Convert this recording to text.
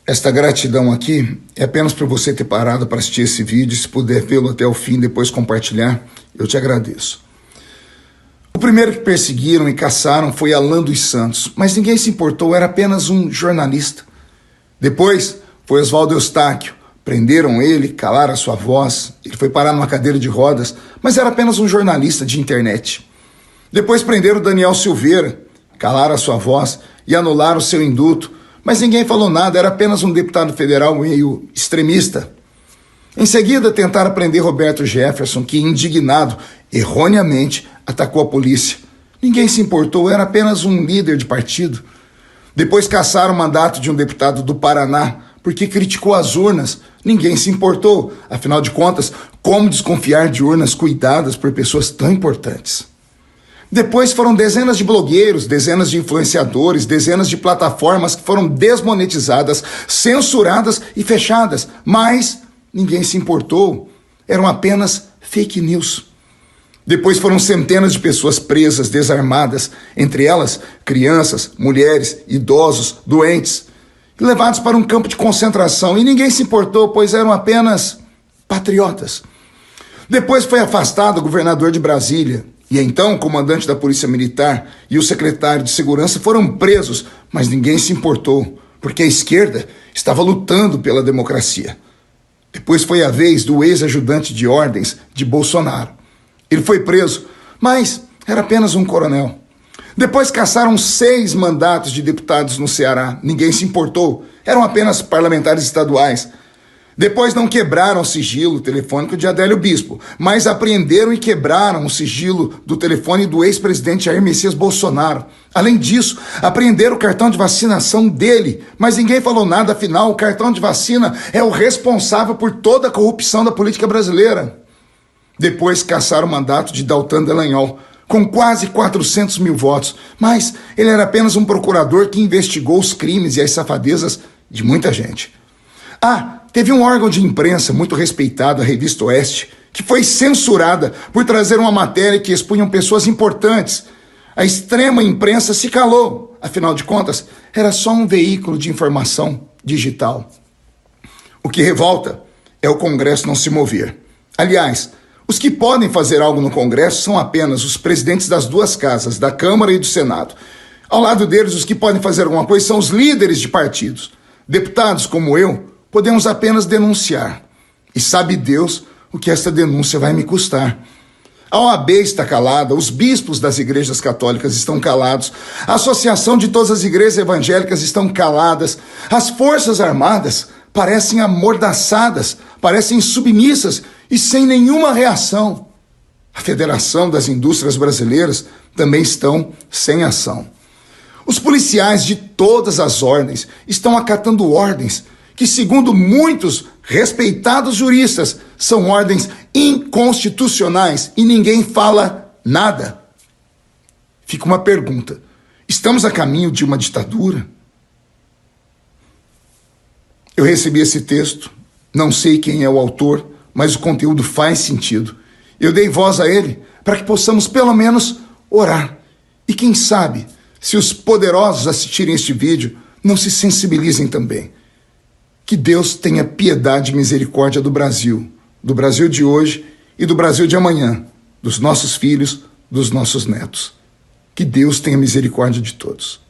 Esta gratidão aqui é apenas por você ter parado para assistir esse vídeo. Se puder vê-lo até o fim e depois compartilhar, eu te agradeço. O primeiro que perseguiram e caçaram foi Alan dos Santos, mas ninguém se importou, era apenas um jornalista. Depois foi Oswaldo Eustáquio. Prenderam ele, calaram a sua voz, ele foi parar numa cadeira de rodas, mas era apenas um jornalista de internet. Depois prenderam Daniel Silveira, calaram a sua voz e anularam o seu indulto, mas ninguém falou nada, era apenas um deputado federal meio extremista. Em seguida, tentaram prender Roberto Jefferson, que, indignado, erroneamente, atacou a polícia. Ninguém se importou, era apenas um líder de partido. Depois caçaram o mandato de um deputado do Paraná, porque criticou as urnas. Ninguém se importou. Afinal de contas, como desconfiar de urnas cuidadas por pessoas tão importantes? Depois foram dezenas de blogueiros, dezenas de influenciadores, dezenas de plataformas que foram desmonetizadas, censuradas e fechadas. Mas ninguém se importou. Eram apenas fake news. Depois foram centenas de pessoas presas, desarmadas, entre elas crianças, mulheres, idosos, doentes, levados para um campo de concentração, e ninguém se importou, pois eram apenas patriotas. Depois foi afastado o governador de Brasília, e então o comandante da Polícia Militar e o secretário de Segurança foram presos, mas ninguém se importou, porque a esquerda estava lutando pela democracia. Depois foi a vez do ex-ajudante de ordens de Bolsonaro. Ele foi preso, mas era apenas um coronel. Depois caçaram 6 mandatos de deputados no Ceará. Ninguém se importou. Eram apenas parlamentares estaduais. Depois não quebraram o sigilo telefônico de Adélio Bispo, mas apreenderam e quebraram o sigilo do telefone do ex-presidente Jair Messias Bolsonaro. Além disso, apreenderam o cartão de vacinação dele, mas ninguém falou nada, afinal o cartão de vacina é o responsável por toda a corrupção da política brasileira. Depois caçaram o mandato de Deltan Dallagnol, com quase 400 mil votos, mas ele era apenas um procurador que investigou os crimes e as safadezas de muita gente. Teve um órgão de imprensa muito respeitado, a Revista Oeste, que foi censurada por trazer uma matéria que expunham pessoas importantes. A extrema imprensa se calou, afinal de contas, era só um veículo de informação digital. O que revolta é o Congresso não se mover. Aliás, os que podem fazer algo no Congresso são apenas os presidentes das 2 casas, da Câmara e do Senado. Ao lado deles, os que podem fazer alguma coisa são os líderes de partidos. Deputados como eu, podemos apenas denunciar. E sabe Deus o que esta denúncia vai me custar. A OAB está calada, os bispos das igrejas católicas estão calados, a Associação de todas as igrejas evangélicas estão caladas, as Forças Armadas parecem amordaçadas, parecem submissas e sem nenhuma reação. A Federação das Indústrias Brasileiras também estão sem ação. Os policiais de todas as ordens estão acatando ordens que, segundo muitos respeitados juristas, são ordens inconstitucionais e ninguém fala nada. Fica uma pergunta: estamos a caminho de uma ditadura? Eu recebi esse texto, não sei quem é o autor, mas o conteúdo faz sentido. Eu dei voz a ele para que possamos pelo menos orar. E quem sabe, se os poderosos assistirem este vídeo, não se sensibilizem também. Que Deus tenha piedade e misericórdia do Brasil de hoje e do Brasil de amanhã, dos nossos filhos, dos nossos netos. Que Deus tenha misericórdia de todos.